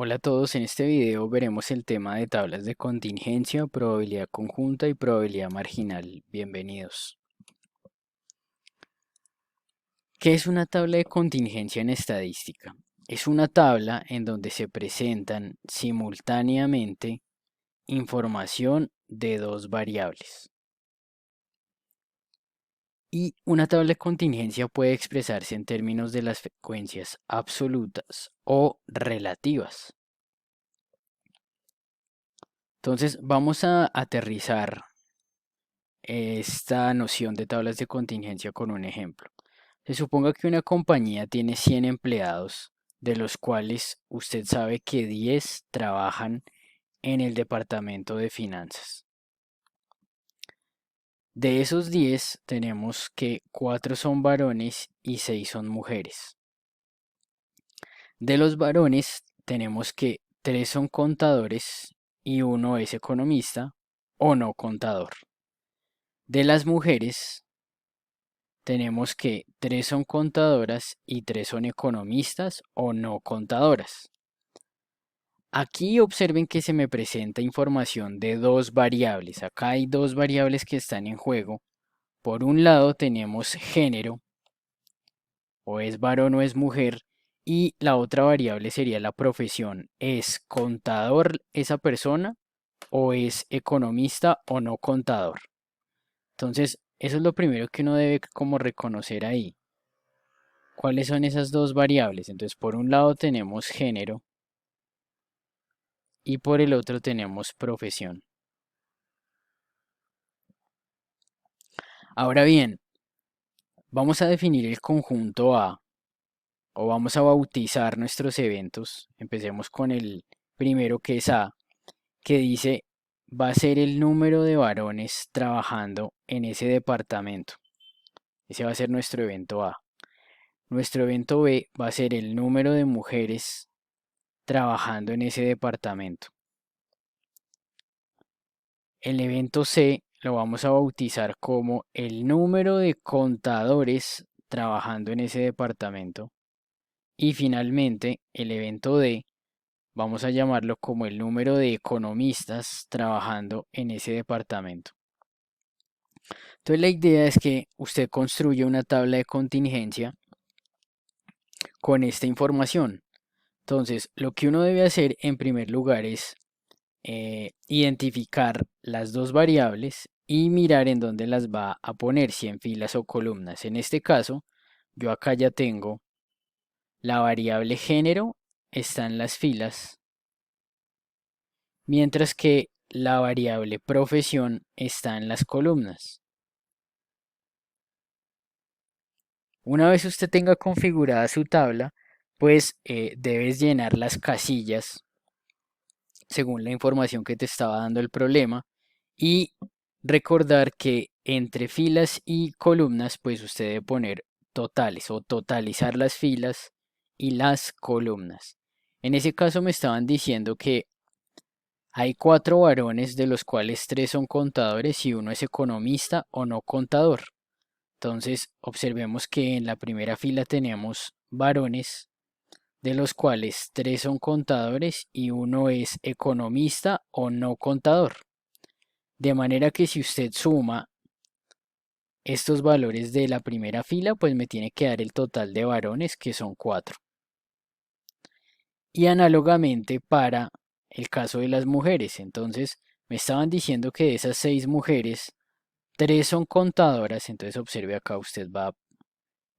Hola a todos, en este video veremos el tema de tablas de contingencia, probabilidad conjunta y probabilidad marginal. Bienvenidos. ¿Qué es una tabla de contingencia en estadística? Es una tabla en donde se presentan simultáneamente información de dos variables. Y una tabla de contingencia puede expresarse en términos de las frecuencias absolutas o relativas. Entonces vamos a aterrizar esta noción de tablas de contingencia con un ejemplo. Se suponga que una compañía tiene 100 empleados, de los cuales usted sabe que 10 trabajan en el departamento de finanzas. De esos 10 tenemos que 4 son varones y 6 son mujeres. De los varones tenemos que 3 son contadores y uno es economista o no contador. De las mujeres tenemos que 3 son contadoras y 3 son economistas o no contadoras. Aquí observen que se me presenta información de dos variables. Acá hay dos variables que están en juego. Por un lado tenemos género, o es varón o es mujer, y la otra variable sería la profesión. ¿Es contador esa persona o es economista o no contador? Entonces, eso es lo primero que uno debe como reconocer ahí. ¿Cuáles son esas dos variables? Entonces, por un lado tenemos género y por el otro tenemos profesión. Ahora bien, vamos a definir el conjunto A o vamos a bautizar nuestros eventos. Empecemos con el primero que es A, que dice va a ser el número de varones trabajando en ese departamento. Ese va a ser nuestro evento A. Nuestro evento B va a ser el número de mujeres trabajando en ese departamento. El evento C lo vamos a bautizar como el número de contadores trabajando en ese departamento. Y finalmente, el evento D vamos a llamarlo como el número de economistas trabajando en ese departamento. Entonces la idea es que usted construya una tabla de contingencia con esta información. Entonces, lo que uno debe hacer en primer lugar es identificar las dos variables y mirar en dónde las va a poner, si en filas o columnas. En este caso, yo acá ya tengo la variable género, está en las filas, mientras que la variable profesión está en las columnas. Una vez usted tenga configurada su tabla, pues debes llenar las casillas según la información que te estaba dando el problema y recordar que entre filas y columnas pues usted debe poner totales o totalizar las filas y las columnas. En ese caso me estaban diciendo que hay 4 varones de los cuales 3 son contadores y uno es economista o no contador. Entonces observemos que en la primera fila tenemos varones de los cuales 3 son contadores y uno es economista o no contador. De manera que si usted suma estos valores de la primera fila, pues me tiene que dar el total de varones, que son 4. Y análogamente para el caso de las mujeres. Entonces me estaban diciendo que de esas 6 mujeres, 3 son contadoras. Entonces observe acá, usted va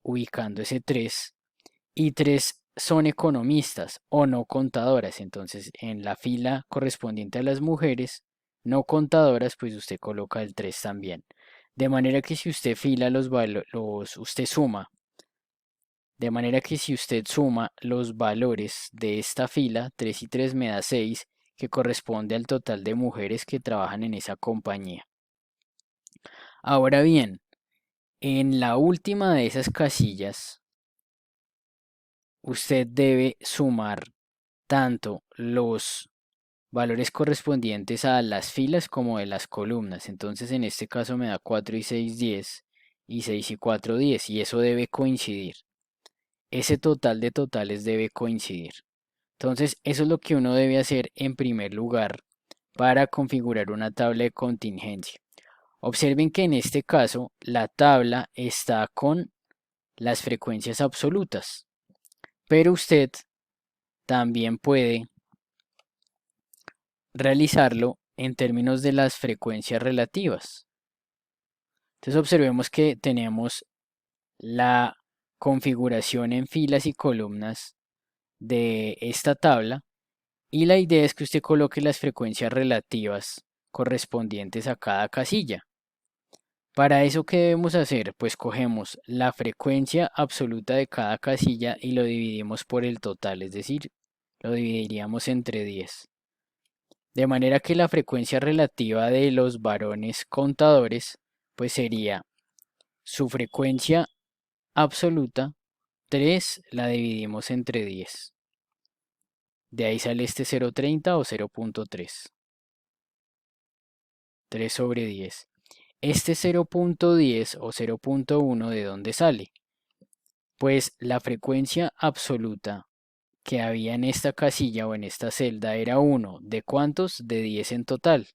ubicando ese 3 y 3 son economistas o no contadoras. Entonces, en la fila correspondiente a las mujeres no contadoras, pues usted coloca el 3 también. De manera que si usted fila usted suma. De manera que si usted suma los valores de esta fila, 3 y 3 me da 6, que corresponde al total de mujeres que trabajan en esa compañía. Ahora bien, en la última de esas casillas, usted debe sumar tanto los valores correspondientes a las filas como de las columnas. Entonces en este caso me da 4 y 6, 10 y 6 y 4, 10 y eso debe coincidir. Ese total de totales debe coincidir. Entonces, eso es lo que uno debe hacer en primer lugar para configurar una tabla de contingencia. Observen que en este caso la tabla está con las frecuencias absolutas, pero usted también puede realizarlo en términos de las frecuencias relativas. Entonces observemos que tenemos la configuración en filas y columnas de esta tabla y la idea es que usted coloque las frecuencias relativas correspondientes a cada casilla. Para eso, ¿qué debemos hacer? Pues cogemos la frecuencia absoluta de cada casilla y lo dividimos por el total, es decir, lo dividiríamos entre 10. De manera que la frecuencia relativa de los varones contadores pues sería su frecuencia absoluta 3 la dividimos entre 10. De ahí sale este 0,30 o 0,3. 3 sobre 10. Este 0,10 o 0,1 ¿de dónde sale? Pues la frecuencia absoluta que había en esta casilla o en esta celda era 1. ¿De cuántos? De 10 en total.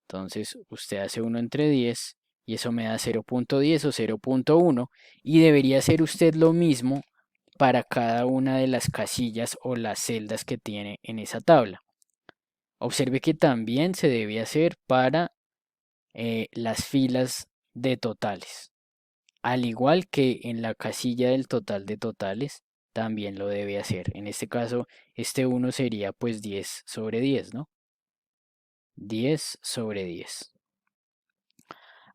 Entonces usted hace 1 entre 10 y eso me da 0,10 o 0,1 y debería hacer usted lo mismo para cada una de las casillas o las celdas que tiene en esa tabla. Observe que también se debe hacer para las filas de totales. Al igual que en la casilla del total de totales, también lo debe hacer. En este caso, este 1 sería pues 10 sobre 10, ¿no? 10 sobre 10.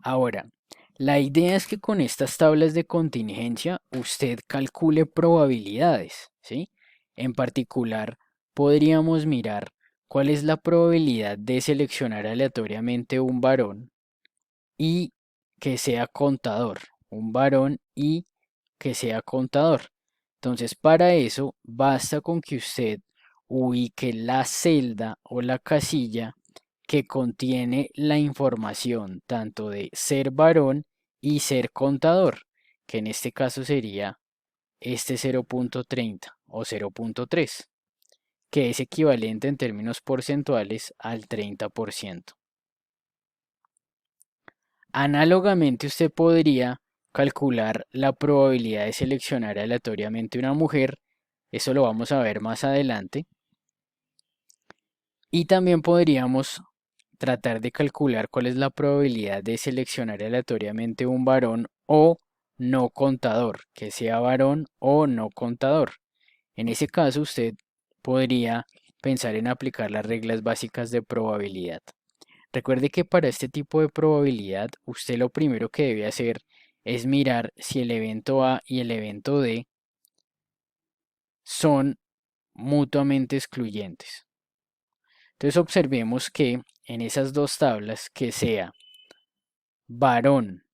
Ahora, la idea es que con estas tablas de contingencia usted calcule probabilidades, ¿sí? En particular, podríamos mirar cuál es la probabilidad de seleccionar aleatoriamente un varón y que sea contador, un varón y que sea contador. Entonces, para eso basta con que usted ubique la celda o la casilla que contiene la información tanto de ser varón y ser contador, que en este caso sería este 0,30 o 0,3, que es equivalente en términos porcentuales al 30%. Análogamente, usted podría calcular la probabilidad de seleccionar aleatoriamente una mujer, eso lo vamos a ver más adelante, y también podríamos tratar de calcular cuál es la probabilidad de seleccionar aleatoriamente un varón o no contador, que sea varón o no contador. En ese caso, usted podría pensar en aplicar las reglas básicas de probabilidad. Recuerde que para este tipo de probabilidad, usted lo primero que debe hacer es mirar si el evento A y el evento D son mutuamente excluyentes. Entonces observemos que en esas dos tablas, que sea varón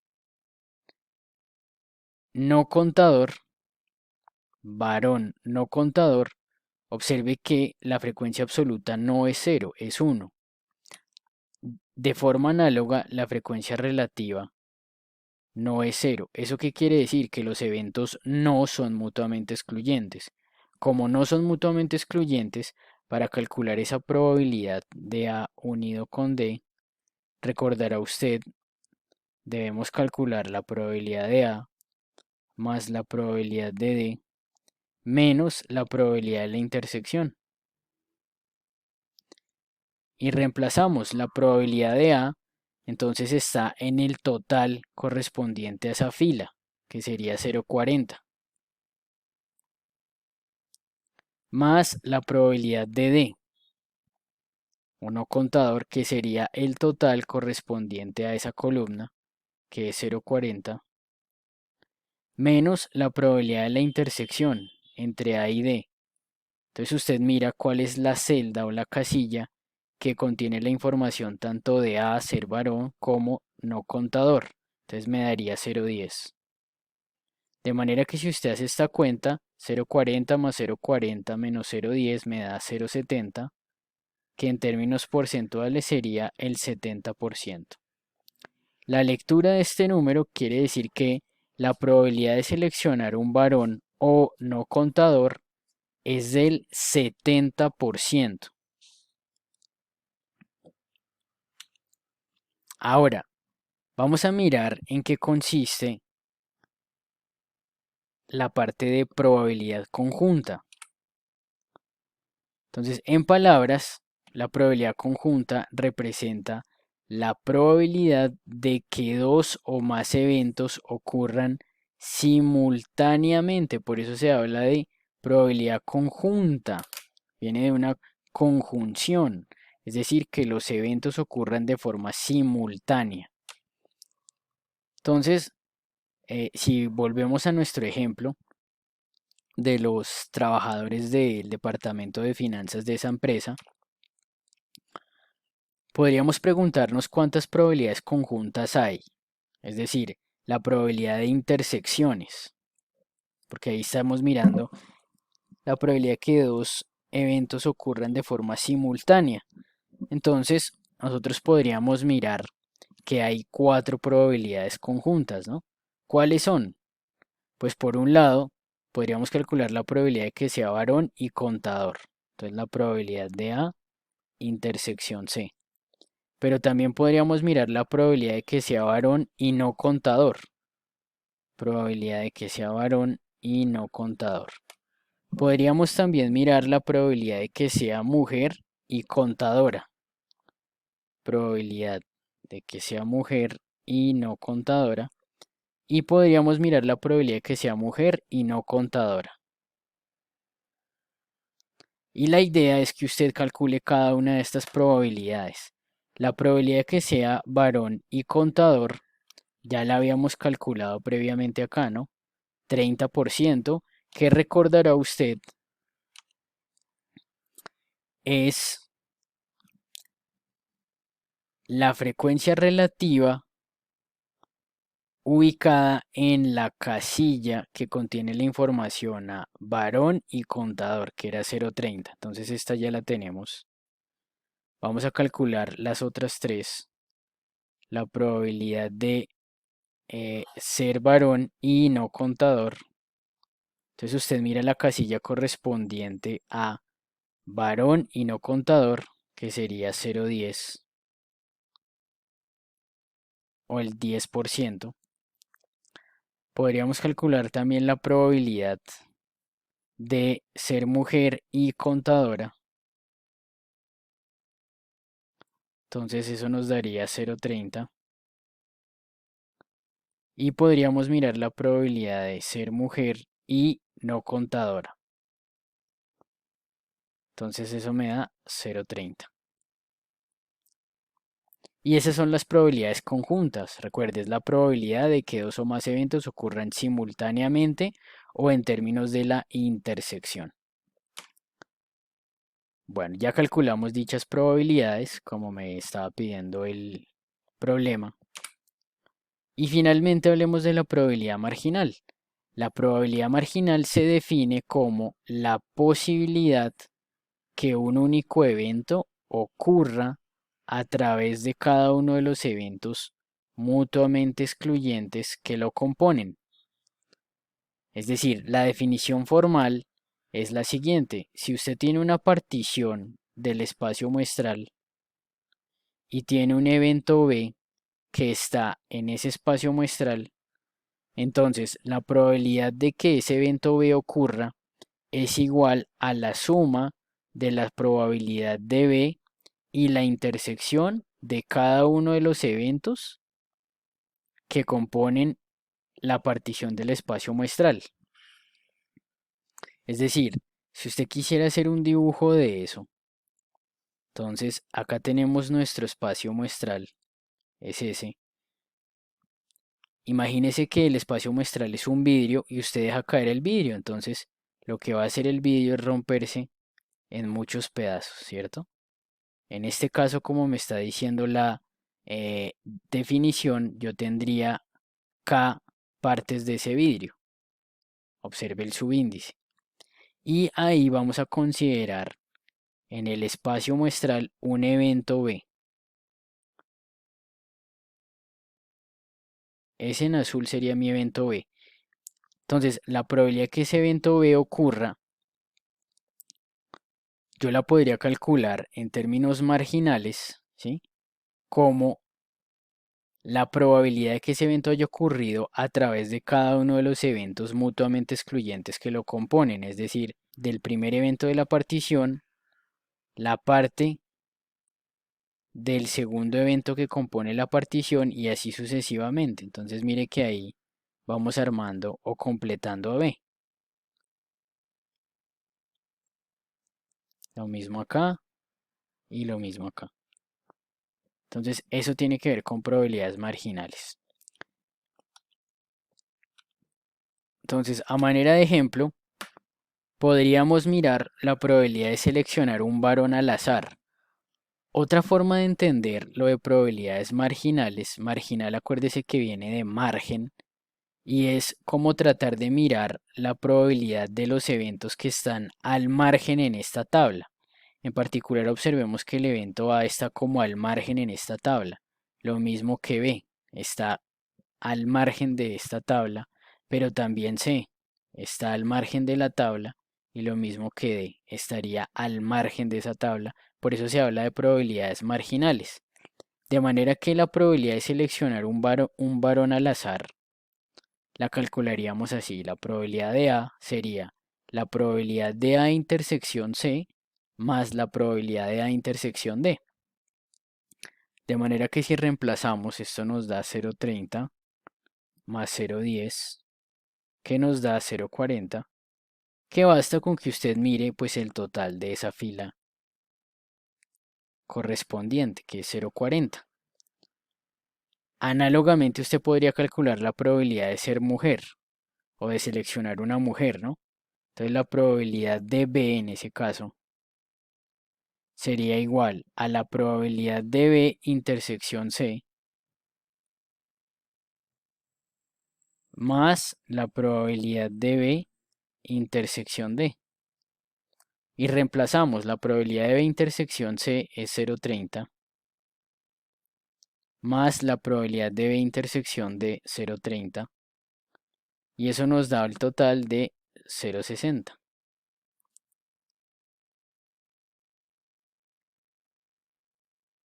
no contador, varón no contador, observe que la frecuencia absoluta no es 0, es 1. De forma análoga, la frecuencia relativa no es 0. ¿Eso qué quiere decir? Que los eventos no son mutuamente excluyentes. Como no son mutuamente excluyentes, para calcular esa probabilidad de A unido con D, recordará usted, debemos calcular la probabilidad de A más la probabilidad de D menos la probabilidad de la intersección. Y reemplazamos la probabilidad de A, entonces está en el total correspondiente a esa fila, que sería 0,40, más la probabilidad de D, uno contador, que sería el total correspondiente a esa columna, que es 0,40, menos la probabilidad de la intersección entre A y D. Entonces usted mira cuál es la celda o la casilla que contiene la información tanto de A, ser varón, como no contador. Entonces me daría 0,10. De manera que si usted hace esta cuenta, 0,40 más 0,40 menos 0,10 me da 0,70, que en términos porcentuales sería el 70%. La lectura de este número quiere decir que la probabilidad de seleccionar un varón o no contador es del 70%. Ahora, vamos a mirar en qué consiste la parte de probabilidad conjunta. Entonces, en palabras, la probabilidad conjunta representa la probabilidad de que dos o más eventos ocurran simultáneamente. Por eso se habla de probabilidad conjunta. Viene de una conjunción, es decir, que los eventos ocurran de forma simultánea. Entonces, si volvemos a nuestro ejemplo de los trabajadores del departamento de finanzas de esa empresa, podríamos preguntarnos cuántas probabilidades conjuntas hay, es decir, la probabilidad de intersecciones, porque ahí estamos mirando la probabilidad de que dos eventos ocurran de forma simultánea. Entonces, nosotros podríamos mirar que hay cuatro probabilidades conjuntas, ¿no? ¿Cuáles son? Pues por un lado, podríamos calcular la probabilidad de que sea varón y contador. Entonces, la probabilidad de A intersección C. Pero también podríamos mirar la probabilidad de que sea varón y no contador. Probabilidad de que sea varón y no contador. Podríamos también mirar la probabilidad de que sea mujer y contadora. Probabilidad de que sea mujer y no contadora. Y podríamos mirar la probabilidad de que sea mujer y no contadora. Y la idea es que usted calcule cada una de estas probabilidades. La probabilidad de que sea varón y contador ya la habíamos calculado previamente acá, ¿no? 30%, que recordará usted es la frecuencia relativa ubicada en la casilla que contiene la información a varón y contador, que era 0,30. Entonces esta ya la tenemos. Vamos a calcular las otras tres. La probabilidad de ser varón y no contador. Entonces usted mira la casilla correspondiente a varón y no contador, que sería 0,10 o el 10%. Podríamos calcular también la probabilidad de ser mujer y contadora. Entonces eso nos daría 0,30. Y podríamos mirar la probabilidad de ser mujer y no contadora. Entonces eso me da 0,30. Y esas son las probabilidades conjuntas. Recuerde, es la probabilidad de que dos o más eventos ocurran simultáneamente o en términos de la intersección. Bueno, ya calculamos dichas probabilidades, como me estaba pidiendo el problema. Y finalmente hablemos de la probabilidad marginal. La probabilidad marginal se define como la posibilidad que un único evento ocurra a través de cada uno de los eventos mutuamente excluyentes que lo componen. Es decir, la definición formal es la siguiente. Si usted tiene una partición del espacio muestral y tiene un evento B que está en ese espacio muestral, entonces la probabilidad de que ese evento B ocurra es igual a la suma de la probabilidad de B y la intersección de cada uno de los eventos que componen la partición del espacio muestral. Es decir, si usted quisiera hacer un dibujo de eso, entonces acá tenemos nuestro espacio muestral, es ese. Imagínese que el espacio muestral es un vidrio y usted deja caer el vidrio, entonces lo que va a hacer el vidrio es romperse en muchos pedazos, ¿cierto? En este caso, como me está diciendo la definición, yo tendría K partes de ese vidrio. Observe el subíndice. Y ahí vamos a considerar en el espacio muestral un evento B. Ese en azul sería mi evento B. Entonces, la probabilidad que ese evento B ocurra yo la podría calcular en términos marginales, ¿sí? Como la probabilidad de que ese evento haya ocurrido a través de cada uno de los eventos mutuamente excluyentes que lo componen, es decir, del primer evento de la partición, la parte del segundo evento que compone la partición y así sucesivamente. Entonces mire que ahí vamos armando o completando B. Lo mismo acá y lo mismo acá. Entonces eso tiene que ver con probabilidades marginales. Entonces, a manera de ejemplo, podríamos mirar la probabilidad de seleccionar un varón al azar. Otra forma de entender lo de probabilidades marginales, marginal acuérdese que viene de margen, y es como tratar de mirar la probabilidad de los eventos que están al margen en esta tabla. En particular observemos que el evento A está como al margen en esta tabla, lo mismo que B está al margen de esta tabla, pero también C está al margen de la tabla y lo mismo que D estaría al margen de esa tabla, por eso se habla de probabilidades marginales. De manera que la probabilidad de seleccionar un varón al azar la calcularíamos así. La probabilidad de A sería la probabilidad de A intersección C más la probabilidad de A intersección D. De manera que si reemplazamos, esto nos da 0,30 más 0,10, que nos da 0,40, que basta con que usted mire pues el total de esa fila correspondiente, que es 0,40. Análogamente usted podría calcular la probabilidad de ser mujer o de seleccionar una mujer, ¿no? Entonces la probabilidad de B en ese caso sería igual a la probabilidad de B intersección C más la probabilidad de B intersección D. Y reemplazamos la probabilidad de B intersección C es 0,30 más la probabilidad de B intersección D 0,30 y eso nos da el total de 0,60.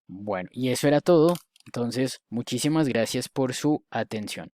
Bueno, y eso era todo. Entonces, muchísimas gracias por su atención.